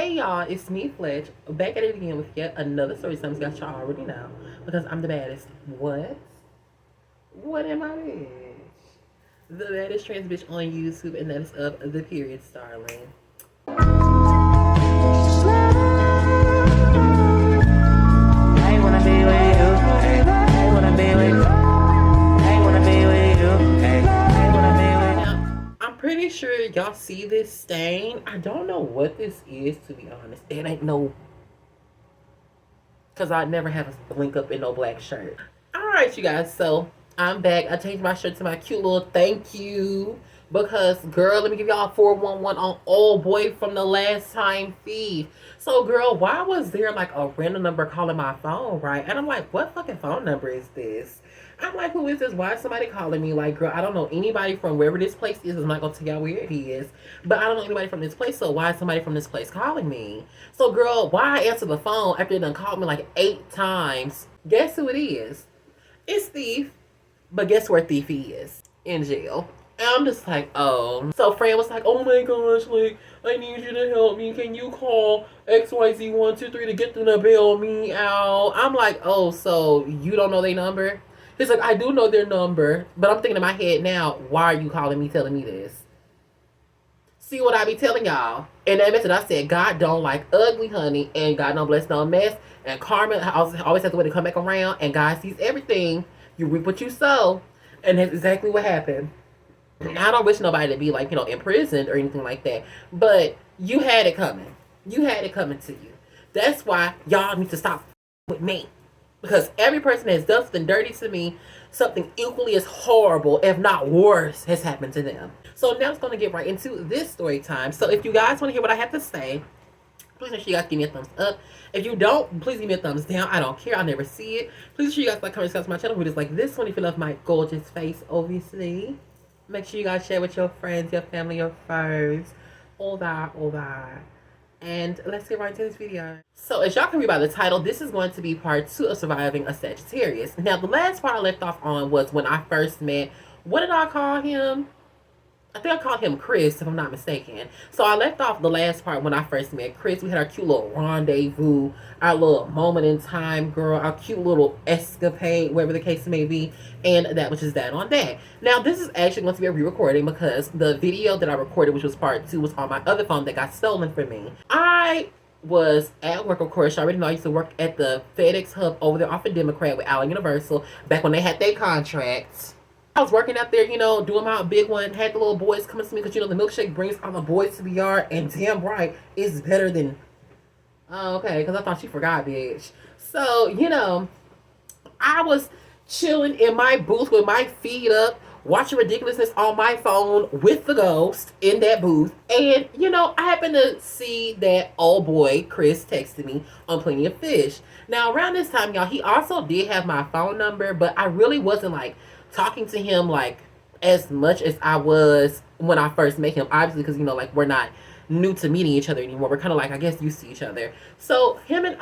Hey y'all, it's me, Fletch, back at it again with yet another story. Some guys y'all already know because I'm the baddest. What? What am I, bitch? The baddest trans bitch on YouTube, and that is of the period, starling. I wanna be with you. I wanna be with you. I wanna be with you. I wanna be with you. Now, I'm pretty sure y'all see this stain. I don't know what this is, to be honest. It ain't no, because I never have a blink up in no black shirt. Alright, you guys, so I'm back. I changed my shirt to my cute little thank you. Because, girl, let me give y'all a 411 on old boy from the last time feed. So, girl, why was there like a random number calling my phone, right? And I'm like, what fucking phone number is this? I'm like, who is this? Why is somebody calling me? Like, girl, I don't know anybody from wherever this place is. I'm not going to tell y'all where it is. But I don't know anybody from this place. So why is somebody from this place calling me? So, girl, why I answer the phone after they done called me like 8 times? Guess who it is? It's Thief. But guess where Thief is? In jail. And I'm just like, oh. So Fran was like, oh my gosh, like, I need you to help me. Can you call XYZ123 to get them to bail me out? I'm like, oh, so you don't know their number? He's like, I do know their number. But I'm thinking in my head now, why are you calling me, telling me this? See what I be telling y'all? In that message, I said, God don't like ugly, honey. And God don't bless no mess. And karma always has the way to come back around. And God sees everything. You reap what you sow. And that's exactly what happened. I don't wish nobody to be like, imprisoned or anything like that. But you had it coming. You had it coming to you. That's why y'all need to stop with me. Because every person that's done something dirty to me, something equally as horrible, if not worse, has happened to them. So now I'm going to get right into this story time. So if you guys want to hear what I have to say, please make sure you guys give me a thumbs up. If you don't, please give me a thumbs down. I don't care. I'll never see it. Please make sure you guys like, comment, subscribe to my channel. Who just like this one if you love my gorgeous face, obviously. Make sure you guys share with your friends, your family, your foes. All that, all that. And let's get right into this video. So as y'all can read by the title, this is going to be part 2 of surviving a Sagittarius. Now, the last part I left off on was when I first met, what did I call him? I think I called him Chris, if I'm not mistaken. So I left off the last part when I first met Chris. We had our cute little rendezvous, our little moment in time, girl, our cute little escapade, whatever the case may be. And that was just that on that. Now, this is actually going to be a re-recording because the video that I recorded, which was part 2, was on my other phone that got stolen from me. I was at work, of course. You already know I used to work at the FedEx hub over there off of Democrat with Allen Universal back when they had their contracts. I was working out there, doing my big one. Had the little boys coming to me because, the milkshake brings all the boys to the yard. And damn right, it's better than... Oh, okay, because I thought she forgot, bitch. So, I was chilling in my booth with my feet up, watching ridiculousness on my phone with the ghost in that booth. And, I happened to see that old boy, Chris, texted me on Plenty of Fish. Now, around this time, y'all, he also did have my phone number, but I really wasn't, talking to him like as much as I was when I first met him, obviously, because we're not new to meeting each other anymore. We're kind of I guess, used to each other. So him and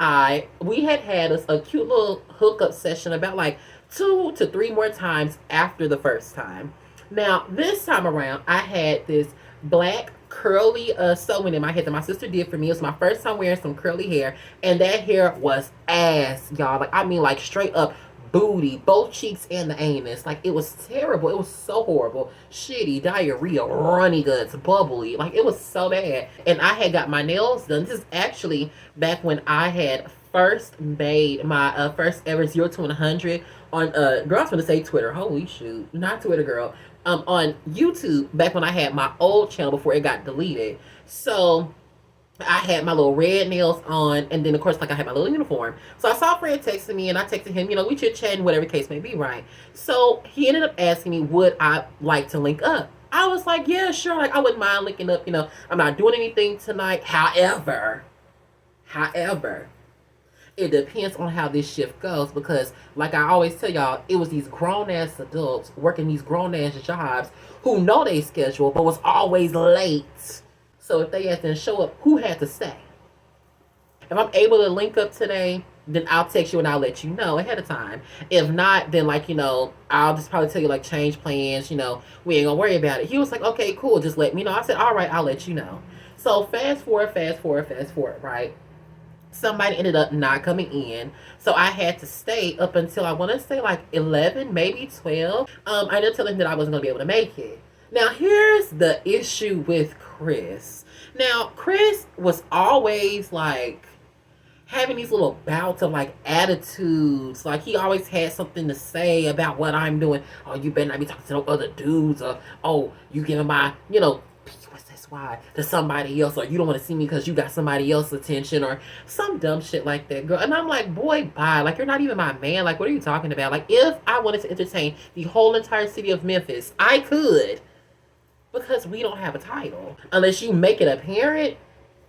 we had a cute little hookup session about 2 to 3 more times after the first time. Now this time around, I had this black curly sewing in my head that my sister did for me. It was my first time wearing some curly hair, and that hair was ass, y'all. I mean, straight up booty, both cheeks and the anus. It was terrible. It was so horrible. Shitty, diarrhea, runny guts, bubbly. It was so bad. And I had got my nails done. This is actually back when I had first made my first ever 0 to 100 on girl, I was gonna say Twitter. Holy shoot. Not Twitter, girl. On YouTube, back when I had my old channel before it got deleted. So I had my little red nails on, and then of course I had my little uniform. So I saw Fred texting me, and I texted him, we chit-chatting, whatever the case may be, right? So he ended up asking me, would I like to link up? I was like, yeah, sure, I wouldn't mind linking up, I'm not doing anything tonight. However, it depends on how this shift goes, because I always tell y'all, it was these grown-ass adults working these grown-ass jobs who know they schedule, but was always late. So if they had to show up, who had to stay? If I'm able to link up today, then I'll text you and I'll let you know ahead of time. If not, then I'll just probably tell you change plans, we ain't gonna worry about it. He was like, okay, cool, just let me know. I said, all right, I'll let you know. So fast forward, right? Somebody ended up not coming in, so I had to stay up until I want to say like 11, maybe 12. I ended up telling him that I wasn't going to be able to make it. Now here's the issue with Chris. Now Chris was always like having these little bouts of like attitudes. Like he always had something to say about what I'm doing. Oh, you better not be talking to no other dudes, or oh, you giving my, what's this why to somebody else, or you don't want to see me because you got somebody else's attention, or some dumb shit like that, girl. And I'm like, boy, bye. Like, you're not even my man. Like, what are you talking about? Like, if I wanted to entertain the whole entire city of Memphis, I could, because we don't have a title. Unless you make it apparent,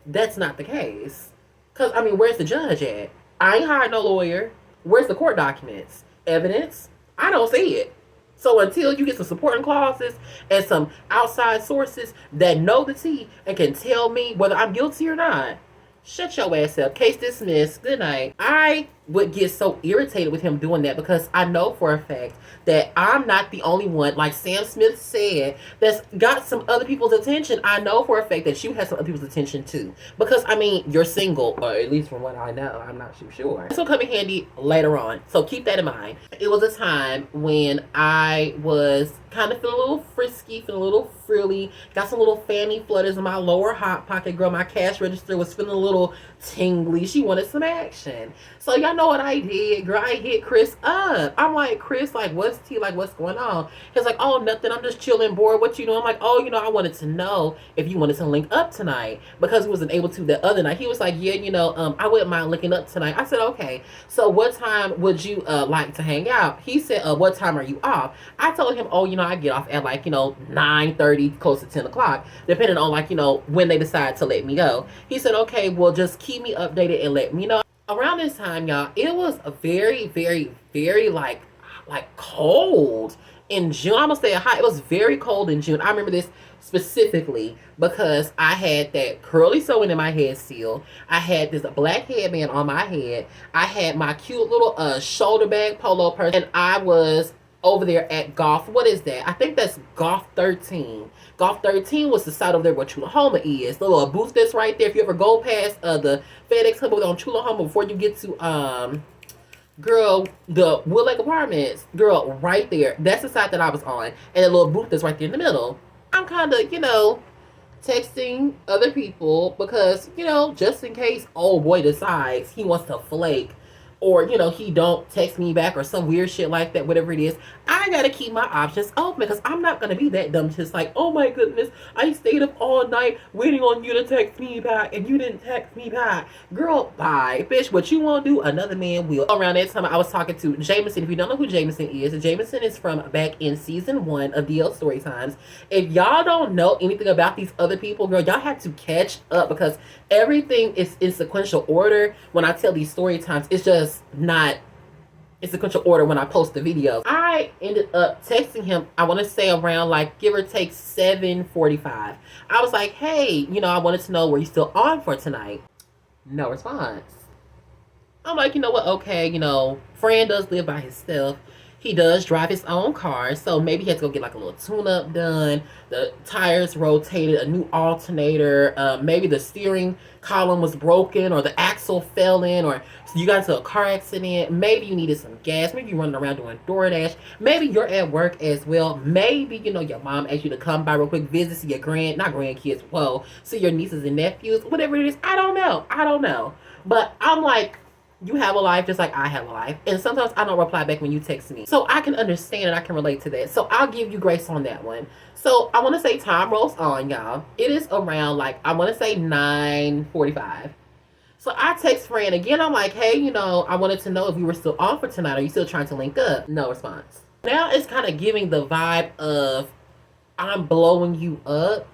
that's not the case. Because, I mean, where's the judge at? I ain't hired no lawyer. Where's the court documents? Evidence? I don't see it. So until you get some supporting clauses and some outside sources that know the tea and can tell me whether I'm guilty or not, shut your ass up. Case dismissed. Good night. I would get so irritated with him doing that because I know for a fact that I'm not the only one, like Sam Smith said, that's got some other people's attention. I know for a fact that you have some other people's attention too. Because, I mean, you're single, or at least from what I know. I'm not too sure. This will come in handy later on. So keep that in mind. It was a time when I was kind of feeling a little frisky, feeling a little frilly, got some little fanny flutters in my lower hot pocket, girl. My cash register was feeling a little tingly. She wanted some action. So y'all know what I did, girl. I hit Chris up. I'm like, Chris, like, what's tea? Like, what's going on? He's like, oh, nothing. I'm just chilling, bored. What you doing? I'm like, oh, I wanted to know if you wanted to link up tonight, because he wasn't able to the other night. He was like, yeah, I wouldn't mind linking up tonight. I said, okay. So what time would you like to hang out? He said, what time are you off? I told him, oh, I get off at like, 9:30, close to 10 o'clock, depending on like, when they decide to let me go. He said, okay, well, just keep me updated and let me know. Around this time, y'all, it was a very, very, very like cold in June. I'm gonna say hot. It was very cold in June. I remember this specifically because I had that curly sewing in my head still. I had this black headband on my head. I had my cute little shoulder bag polo purse, and I was over there at Golf. What is that? I think that's Golf 13. Golf 13 was the site over there where Chulahoma is. The little booth that's right there. If you ever go past the FedEx Hub on Chulahoma before you get to girl, the Wood Lake Apartments, girl, right there. That's the side that I was on. And the little booth that's right there in the middle. I'm kind of, texting other people because, just in case old boy decides he wants to flake, or he don't text me back or some weird shit like that, whatever it is. I gotta keep my options open because I'm not gonna be that dumb, just like, oh my goodness, I stayed up all night waiting on you to text me back and you didn't text me back. Girl, bye, bitch. What you want to do, another man will. Around that time, I was talking to Jameson. If you don't know who Jameson is from back in season 1 of DL Storytimes. If y'all don't know anything about these other people, girl, y'all have to catch up because everything is in sequential order. When I tell these story times, it's just not in sequential order when I post the video. I ended up texting him, I want to say around like give or take 7:45. I was like, hey, I wanted to know, were you still on for tonight? No response. I'm like, you know what? Okay, Fran does live by himself. He does drive his own car, so maybe he had to go get like a little tune-up done. The tires rotated, a new alternator. Maybe the steering column was broken, or the axle fell in, or you got into a car accident. Maybe you needed some gas. Maybe you're running around doing DoorDash. Maybe you're at work as well. Maybe, your mom asked you to come by real quick, visit, see your grandkids, see your nieces and nephews, whatever it is. I don't know. But I'm like, you have a life just like I have a life. And sometimes I don't reply back when you text me. So I can understand and I can relate to that. So I'll give you grace on that one. So I want to say time rolls on, y'all. It is around like, I want to say 9:45. So I text Fran again. I'm like, hey, I wanted to know if you were still on for tonight. Are you still trying to link up? No response. Now it's kind of giving the vibe of I'm blowing you up.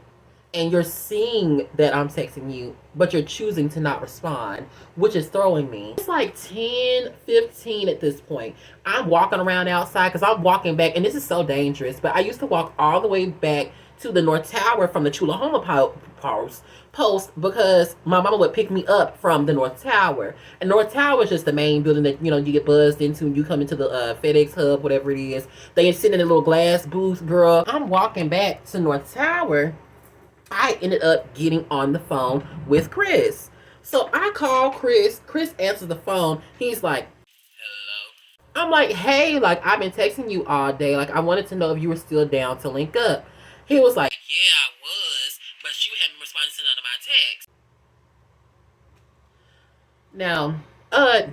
And you're seeing that I'm texting you, but you're choosing to not respond, which is throwing me. It's like 10:15 at this point. I'm walking around outside because I'm walking back, and this is so dangerous, but I used to walk all the way back to the North Tower from the Chulahoma post because my mama would pick me up from the North Tower. And North Tower is just the main building that, you get buzzed into when you come into the FedEx Hub, whatever it is. They sit in a little glass booth, girl. I'm walking back to North Tower. I ended up getting on the phone with Chris. So I call Chris. Chris answers the phone. He's like, I'm like, hey, like, I've been texting you all day. Like, I wanted to know if you were still down to link up. He was like, yeah, I was, but you haven't responded to none of my texts. Now,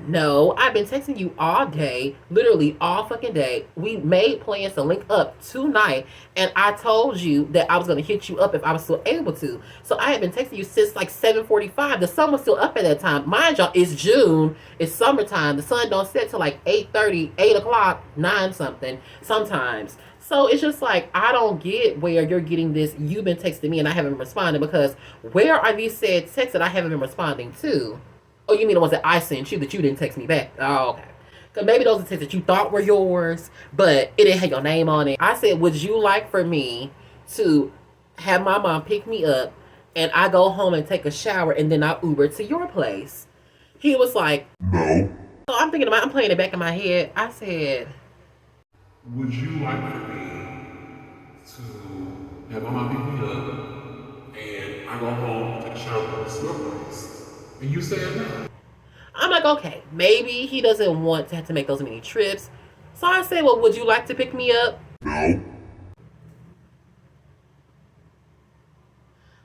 no, I've been texting you all day, literally all fucking day. We made plans to link up tonight, and I told you that I was gonna hit you up if I was still able to. So I had been texting you since like 7:45. The sun was still up at that time. Mind y'all, it's June, it's summertime. The sun don't set till like 8:30, 8 o'clock, 9 something sometimes. So it's just like, I don't get where you're getting this. You've been texting me and I haven't responded, because where are these said texts that I haven't been responding to? Oh, you mean the ones that I sent you that you didn't text me back? Oh, okay. Because maybe those are texts that you thought were yours, but it didn't have your name on it. I said, would you like for me to have my mom pick me up and I go home and take a shower and then I Uber to your place? He was like, no. So I'm thinking about, I'm playing it back in my head. I said, would you like for me to have my mom pick me up and I go home and take a shower at your place? And you said no. I'm like, okay, maybe he doesn't want to have to make those many trips. So I said, well, would you like to pick me up? No.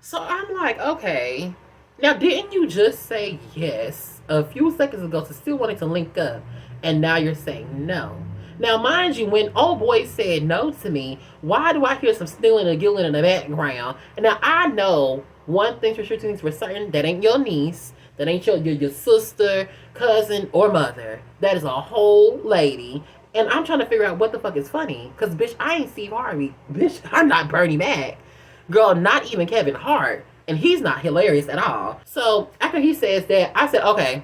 So I'm like, okay. Now, didn't you just say yes a few seconds ago to still wanting to link up? And now you're saying no. Now, mind you, when old boy said no to me, why do I hear some stealing and giggling in the background? And now I know one thing for sure, two things for certain, that ain't your niece. That ain't your sister, cousin, or mother. That is a whole lady. And I'm trying to figure out what the fuck is funny. Because, bitch, I ain't Steve Harvey. Bitch, I'm not Bernie Mac. Girl, not even Kevin Hart. And he's not hilarious at all. So, after he says that, I said, okay.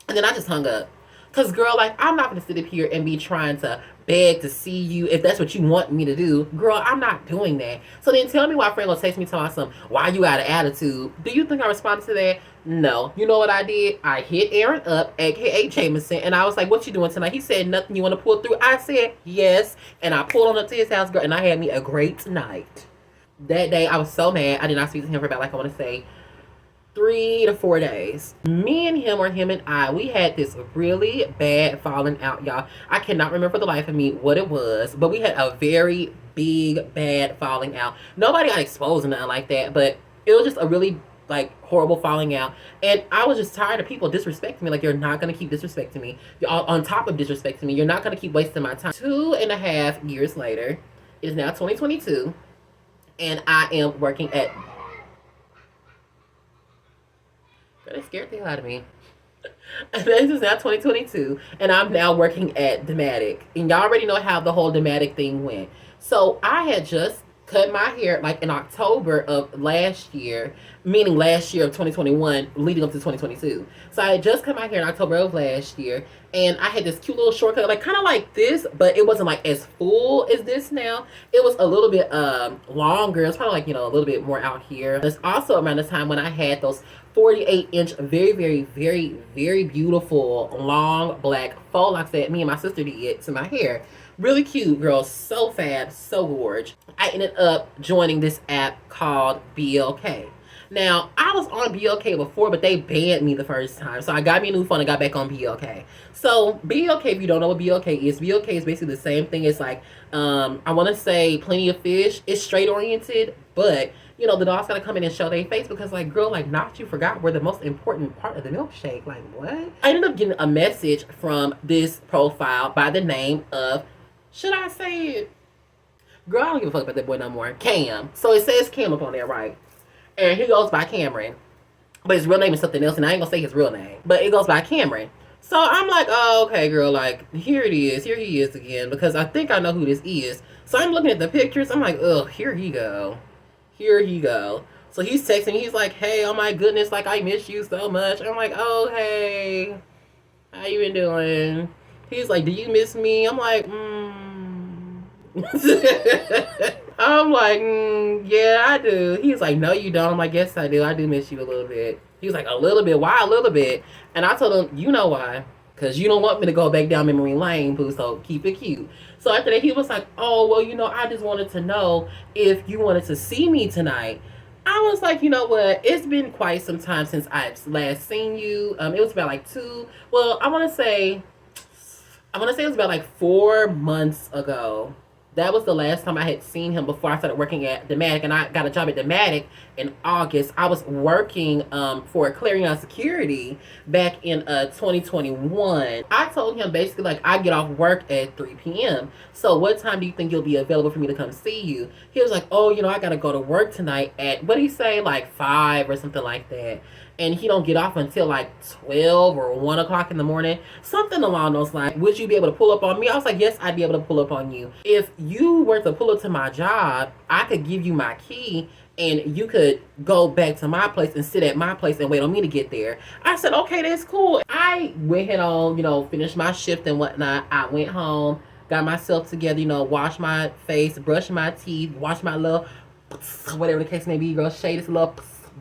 And then I just hung up. Because, girl, like, I'm not going to sit up here and be trying to beg to see you if that's what you want me to do. Girl, I'm not doing that. So then tell me why friend gonna text me telling some, why you out of attitude? Do you think I responded to that? No. You know what I did? I hit Aaron up, aka Jameson, and I was like, what you doing tonight? He said, nothing. You want to pull through? I said, yes. And I pulled on up to his house, girl, and I had me a great night. That day, I was so mad. I did not speak to him for about, like, I want to say 3 to 4 days. Me and him, or him and I, we had this really bad falling out, y'all. I cannot remember for the life of me what it was, but we had a very big, bad falling out. Nobody got exposed or nothing like that, but it was just a really, like, horrible falling out. And I was just tired of people disrespecting me. Like, you're not going to keep disrespecting me. You're on top of disrespecting me. You're not going to keep wasting my time. 2.5 years later, it is now 2022, and I am working at... They scared the hell out of me. This is now 2022, and I'm now working at Dematic. And y'all already know how the whole Dematic thing went. So I had just cut my hair like in October of last year, meaning last year of 2021, leading up to 2022. So I had just cut my hair in October of last year, and I had this cute little shortcut, like kind of like this, but it wasn't like as full as this now. It was a little bit longer. It's probably like, you know, a little bit more out here. It's also around the time when I had those 48-inch, very, very, very, very beautiful, long black faux locks that me and my sister did to my hair. Really cute, girl. So fab, so gorge. I ended up joining this app called BLK. Now, I was on BLK before, but they banned me the first time. So I got me a new phone and got back on BLK. So BLK, if you don't know what BLK is basically the same thing as like, I want to say Plenty of Fish. It's straight oriented, but you know, the dogs gotta come in and show their face because, like, girl, like, not you forgot we're the most important part of the milkshake. Like, what? I ended up getting a message from this profile by the name of, should I say it? Girl, I don't give a fuck about that boy no more. Cam. So it says Cam up on there, right? And he goes by Cameron. But his real name is something else, and I ain't gonna say his real name. But it goes by Cameron. So I'm like, oh, okay, girl, like, here it is. Here he is again. Because I think I know who this is. So I'm looking at the pictures. I'm like, ugh, here he go. Here he go. So he's texting me. He's like, hey, oh my goodness, like, I miss you so much. I'm like, oh, hey, how you been doing? He's like, do you miss me? I'm like, I'm like, yeah, I do. He's like, no, you don't. I'm like, yes, I do. I do miss you a little bit. He was like, a little bit? Why a little bit? And I told him, you know why. Because you don't want me to go back down memory lane, boo, so keep it cute. So after that, he was like, oh, well, you know, I just wanted to know if you wanted to see me tonight. I was like, you know what? It's been quite some time since I've last seen you. It was about like two. Well, I want to say it was about like 4 months ago. That was the last time I had seen him before I started working at Dematic, and I got a job at Dematic in August. I was working for Clarion Security back in 2021. I told him basically like I get off work at 3 p.m. So what time do you think you'll be available for me to come see you? He was like, oh, I gotta go to work tonight at, what did he say, like 5 or something like that. And he don't get off until like 12 or 1 o'clock in the morning, something along those lines. Would you be able to pull up on me? I was like, yes, I'd be able to pull up on you. If you were to pull up to my job, I could give you my key and you could go back to my place and sit at my place and wait on me to get there. I said, okay, that's cool. I went ahead on, finished my shift and whatnot. I went home, got myself together, washed my face, brushed my teeth, washed my little, whatever the case may be, girl, shade this little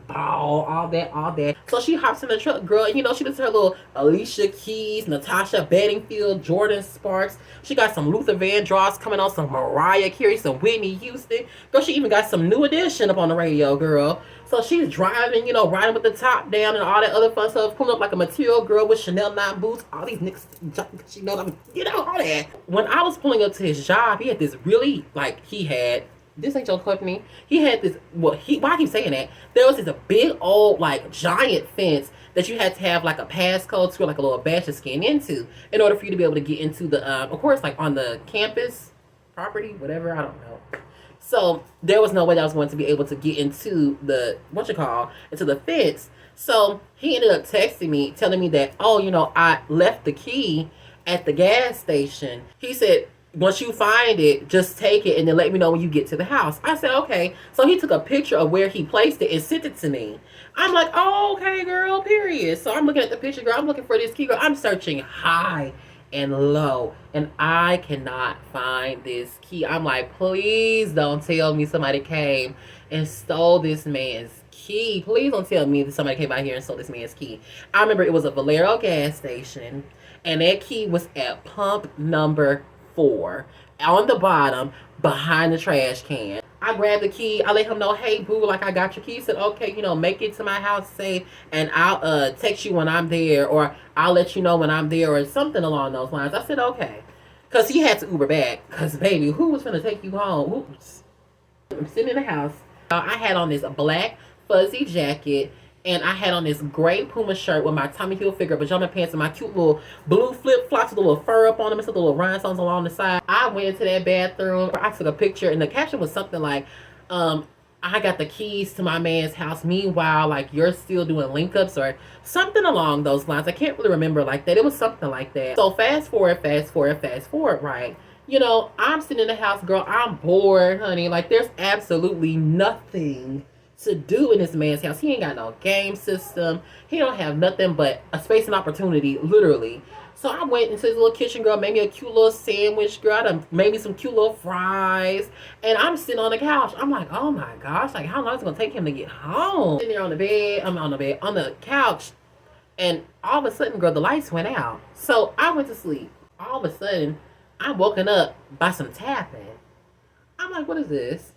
ball, all that. So she hops in the truck, girl. She does her little Alicia Keys, Natasha Bedingfield, Jordan Sparks. She got some Luther Vandross coming on, some Mariah Carey, some Whitney Houston. Girl, she even got some New Edition up on the radio, girl. So she's driving, riding with the top down and all that other fun stuff, pulling up like a material girl with Chanel 9 boots, all these niggas, all that. When I was pulling up to his job, he had this really, this ain't your company. He had this, why I keep saying that? There was this big old, giant fence that you had to have, a passcode to, like a little badge to scan into in order for you to be able to get into the, of course, on the campus property, whatever, I don't know. So, there was no way that I was going to be able to get into the, into the fence. So, he ended up texting me, telling me that, I left the key at the gas station. He said, once you find it, just take it and then let me know when you get to the house. I said, okay. So he took a picture of where he placed it and sent it to me. I'm like, oh, okay, girl, period. So I'm looking at the picture, girl. I'm looking for this key, girl. I'm searching high and low, and I cannot find this key. I'm like, please don't tell me somebody came and stole this man's key. Please don't tell me that somebody came out here and stole this man's key. I remember it was a Valero gas station, and that key was at pump number 4 on the bottom behind the trash can. I grabbed the key. I let him know, hey boo, I got your key. He said, okay, make it to my house safe, and I'll text you when I'm there, or I'll let you know when I'm there, or something along those lines. I said, okay, because he had to Uber back, because baby, who was gonna take you home? Oops. I'm sitting in the house. I had on this black fuzzy jacket, and I had on this gray Puma shirt with my Tommy Hilfiger pajama pants and my cute little blue flip-flops with a little fur up on them and some little rhinestones along the side. I went into that bathroom. I took a picture, and the caption was something like, I got the keys to my man's house. Meanwhile, you're still doing link-ups or something along those lines. I can't really remember like that. It was something like that. So fast forward, right? I'm sitting in the house, girl. I'm bored, honey. There's absolutely nothing to do in this man's house. He ain't got no game system. He don't have nothing but a space and opportunity, literally. So I went into his little kitchen, girl, made me a cute little sandwich, girl. I done made me some cute little fries. And I'm sitting on the couch. I'm like, oh my gosh, how long is it gonna take him to get home? Sitting there on the couch. And all of a sudden, girl, the lights went out. So I went to sleep. All of a sudden, I'm woken up by some tapping. I'm like, what is this?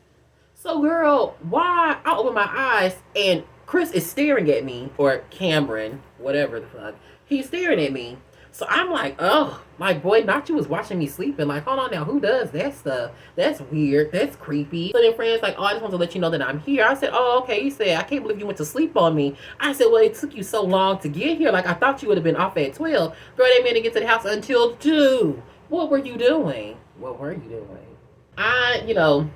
So, girl, why? I open my eyes, and Chris is staring at me, or Cameron, whatever the fuck. He's staring at me. So I'm like, oh, boy, not you was watching me sleeping. Hold on now, who does that stuff? That's weird. That's creepy. So then friends oh, I just want to let you know that I'm here. I said, oh, okay. He said, I can't believe you went to sleep on me. I said, well, it took you so long to get here. I thought you would have been off at 12. Girl, they made to get to the house until 2. What were you doing? I,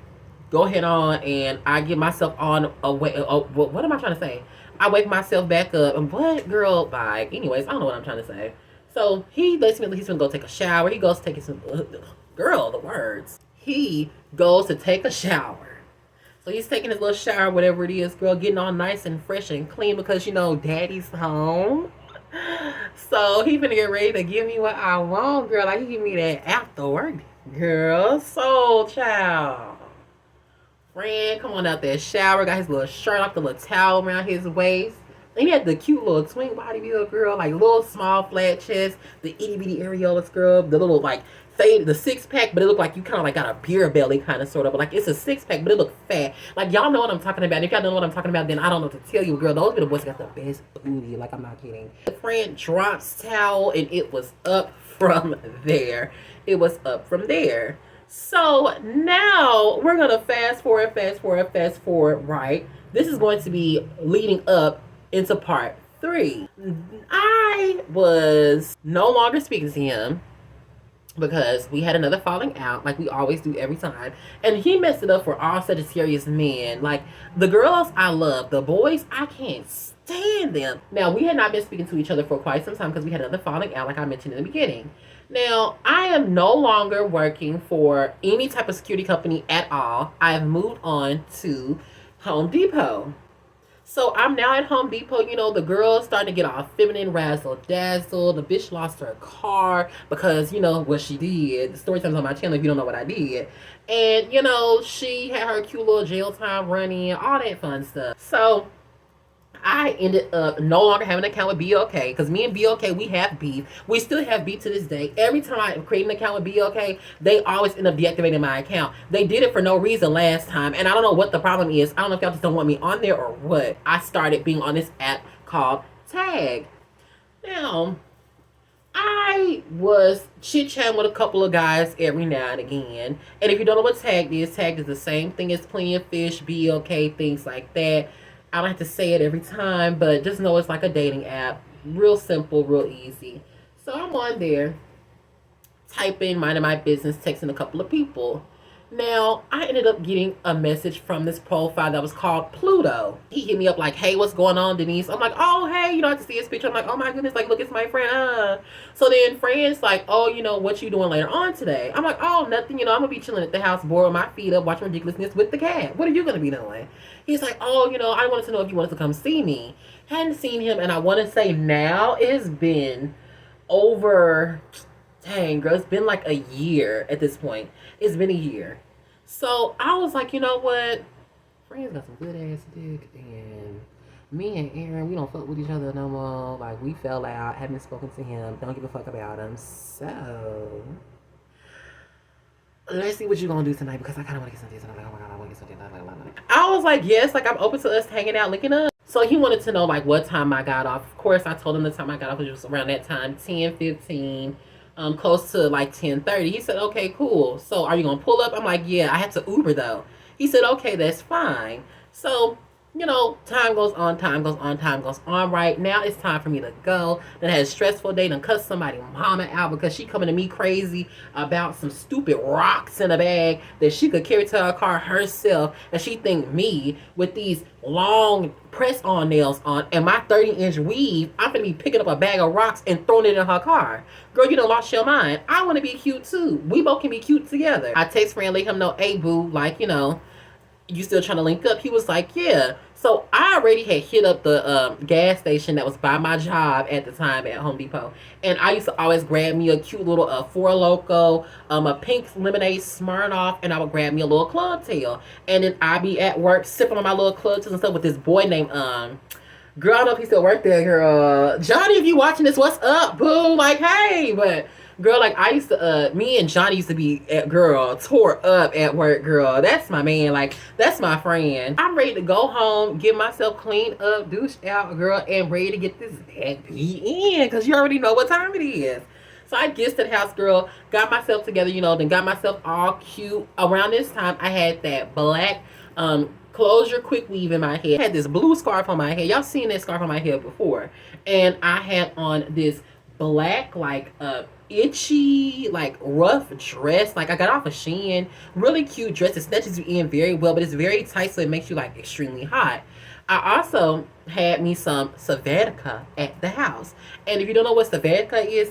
go ahead on and I get myself on away. Oh, what am I trying to say? I wake myself back up and what, girl? Bye. Anyways, I don't know what I'm trying to say. So he lets me. He's gonna go take a shower. He goes to take some. Girl, the words. He goes to take a shower. So he's taking his little shower, whatever it is, girl, getting all nice and fresh and clean because daddy's home. So he finna get ready to give me what I want, girl. He give me that after work, girl. So child. Friend, come on out there, shower, got his little shirt off, the little towel around his waist. And he had the cute little twink body build girl, like little small flat chest, the itty bitty areolas girl, the little like fade, the six pack, but it looked like you kind of like got a beer belly kind of sort of, but like it's a six pack, but it looked fat. Like y'all know what I'm talking about. If y'all don't know what I'm talking about, then I don't know what to tell you, girl. Those little boys got the best booty. Like I'm not kidding. The friend drops towel, and it was up from there. It was up from there. So now we're gonna fast forward, right? This is going to be leading up into part 3. I was no longer speaking to him because we had another falling out, like we always do every time. And he messed it up for all Sagittarius men. Like, the girls I love, the boys, I can't stand them. Now, we had not been speaking to each other for quite some time because we had another falling out, like I mentioned in the beginning. Now, I am no longer working for any type of security company at all. I have moved on to Home Depot. So I'm now at Home Depot. You know, the girl's starting to get all feminine, razzle dazzle. The bitch lost her car because, you know, what she did. The story time's on my channel if you don't know what I did. And, you know, she had her cute little jail time running, all that fun stuff. So I ended up no longer having an account with BOK because me and BOK, we have beef. We still have beef to this day. Every time I create an account with BOK, they always end up deactivating my account. They did it for no reason last time, and I don't know what the problem is. I don't know if y'all just don't want me on there or what. I started being on this app called Tag. Now, I was chit-chatting with a couple of guys every now and again. And if you don't know what Tag is the same thing as Plenty of Fish, BOK, things like that. I don't have to say it every time, but just know it's like a dating app. Real simple, real easy. So I'm on there, typing, minding my business, texting a couple of people. Now, I ended up getting a message from this profile that was called Pluto. He hit me up like, hey, what's going on, Denise? I'm like, oh, hey, you know, I have to see his picture. I'm like, oh my goodness, like, look, it's my friend. So then friends like, oh, you know, what you doing later on today? I'm like, oh, nothing, you know, I'm gonna be chilling at the house, bored with my feet up, watching ridiculousness with the cat. What are you gonna be doing? He's like, oh, you know, I wanted to know if you wanted to come see me. Hadn't seen him, and I want to say now it's been over, dang, girl, it's been like a year at this point. It's been a year. So I was like, you know what? Friends got some good ass dick, and me and Aaron, we don't fuck with each other no more. Like, we fell out, haven't spoken to him, don't give a fuck about him. So let's see what you're gonna do tonight, because I kind of want to get something tonight. Like, oh my god, I want to get something tonight. I was like, yes, like I'm open to us hanging out, linking up. So he wanted to know like what time I got off. Of course, I told him the time I got off, which was around that time, 10:15. Close to like 10:30. He said, okay, cool. So are you gonna pull up? I'm like, yeah, I had to Uber though. He said, okay, that's fine. So, you know, time goes on. Right now it's time for me to go. Then I had a stressful day, done cuss somebody mama out because she coming to me crazy about some stupid rocks in a bag that she could carry to her car herself. And she think me with these long press-on nails on and my 30-inch weave, I'm gonna be picking up a bag of rocks and throwing it in her car. Girl, you done lost your mind. I want to be cute too. We both can be cute together. I text friend, let him know, hey boo, like, you know, you still trying to link up? He was like, yeah. So I already had hit up the gas station that was by my job at the time at Home Depot. And I used to always grab me a cute little Four Loko, a pink lemonade Smirnoff, and I would grab me a little club tail. And then I'd be at work sipping on my little club tails and stuff with this boy named, girl, I don't know if he still worked there, girl. Johnny, if you watching this, what's up, boo? Like, hey, but girl, like I used to, me and Johnny used to be, girl, tore up at work, girl. That's my man, like, that's my friend. I'm ready to go home, get myself cleaned up, douched out, girl, and ready to get this bad beat in, because you already know what time it is. So I get to the house, girl, got myself together, you know, then got myself all cute. Around this time, I had that black, closure quick weave in my head. I had this blue scarf on my head. Y'all seen that scarf on my head before. And I had on this black, like, itchy, like, rough dress. Like, I got off of Shein. Really cute dress. It snatches you in very well, but it's very tight, so it makes you, like, extremely hot. I also had me some Savedka at the house. And if you don't know what Savedka is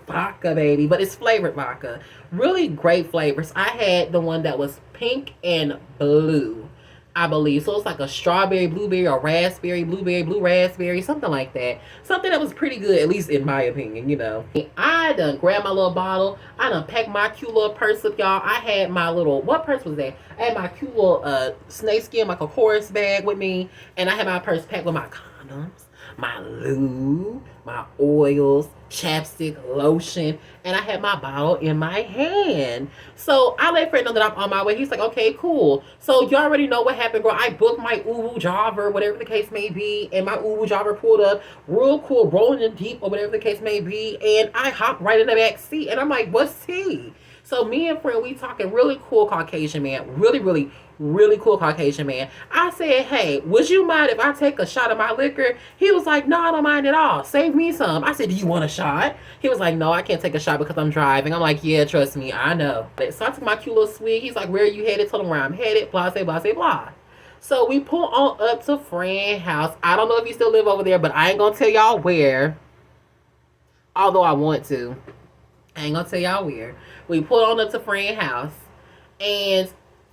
vodka, baby. But it's flavored vodka. Really great flavors. I had the one that was pink and blue, I believe. So it's like a strawberry, blueberry, or raspberry, blueberry, blue raspberry, something like that. Something that was pretty good, at least in my opinion, you know. I done grabbed my little bottle. I done packed my cute little purse up, y'all. I had my little, what purse was that? I had my cute little snakeskin, like a chorus bag with me. And I had my purse packed with my condoms, my lube, my oils, chapstick, lotion, and I had my bottle in my hand. So I let Fred know that I'm on my way. He's like, okay, cool. So you already know what happened, girl. I booked my Ubu jobber, whatever the case may be, and my Ubu jobber pulled up real cool, rolling in deep, or whatever the case may be, and I hopped right in the back seat, and I'm like, what's tea? So me and friend, we talking really cool Caucasian man, really cool Caucasian man. I said, hey, would you mind if I take a shot of my liquor? He was like, no, I don't mind at all. Save me some. I said, do you want a shot? He was like, no, I can't take a shot because I'm driving. I'm like, yeah, trust me, I know. So I took my cute little swig. He's like, where are you headed? Told him where I'm headed. Blah, blah, blah, blah. So we pull on up to friend house. I don't know if you still live over there, but I ain't gonna tell y'all where. Although I want to. I ain't gonna tell y'all where. We pull on up to friend house, and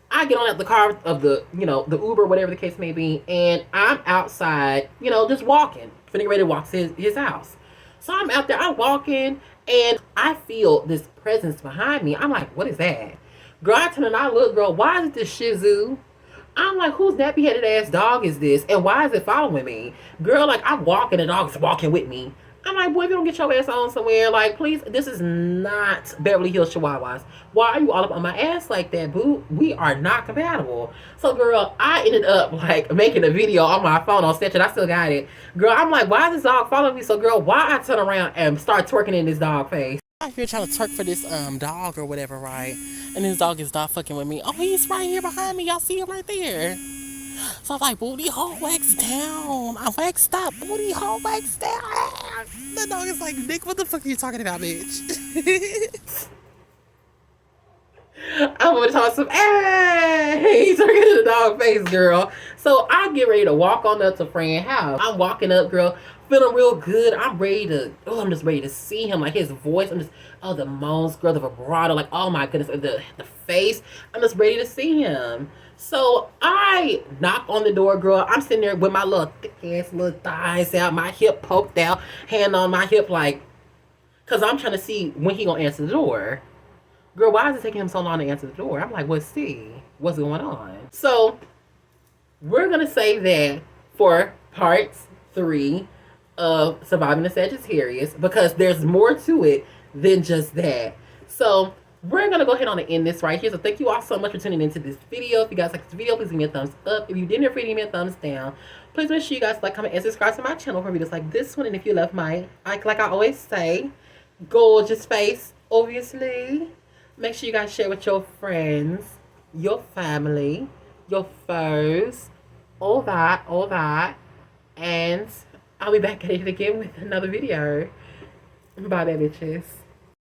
I get on at the car of the, the Uber, whatever the case may be, and I'm outside, just walking, finna ready to walk to his house. So I'm out there, I'm walking, and I feel this presence behind me. I'm like, what is that? Girl, I turn and I look, girl, why is it this Shih Tzu? I'm like, whose nappy-headed ass dog is this? And why is it following me? Girl, like, I'm walking, the dog's walking with me. I'm like, boy, if you don't get your ass on somewhere, like, please, this is not Beverly Hills Chihuahuas. Why are you all up on my ass like that, boo? We are not compatible. So, girl, I ended up, like, making a video on my phone on Snapchat. I still got it. Girl, I'm like, why is this dog following me? So, girl, why I turn around and start twerking in this dog face? I'm here trying to twerk for this dog or whatever, right? And this dog is not fucking with me. Oh, he's right here behind me. Y'all see him right there. So I'm like, booty hole wax down. I waxed up. Booty hole wax down. The dog is like, Nick, what the fuck are you talking about, bitch? I'm gonna talk some, hey, he's talking to the dog face, girl. So I get ready to walk on up to friend house. I'm walking up, girl, feeling real good. I'm just ready to see him. Like his voice, the moans, girl, the vibrato, like, oh my goodness, the face. I'm just ready to see him. So I knock on the door, girl. I'm sitting there with my little thick ass little thighs out, my hip poked out, hand on my hip, like, cause I'm trying to see when he gonna answer the door. Girl, why is it taking him so long to answer the door? I'm like, what's going on? So we're gonna save that for part 3 of Surviving the Sagittarius, because there's more to it than just that. So we're gonna go ahead on and end this right here. So thank you all so much for tuning into this video. If you guys like this video, please give me a thumbs up. If you didn't, give me a thumbs down. Please make sure you guys like, comment, and subscribe to my channel for videos like this one. And if you love my, like I always say, gorgeous face, obviously, make sure you guys share with your friends, your family, your foes, all that. And I'll be back at it again with another video. Bye there, bitches.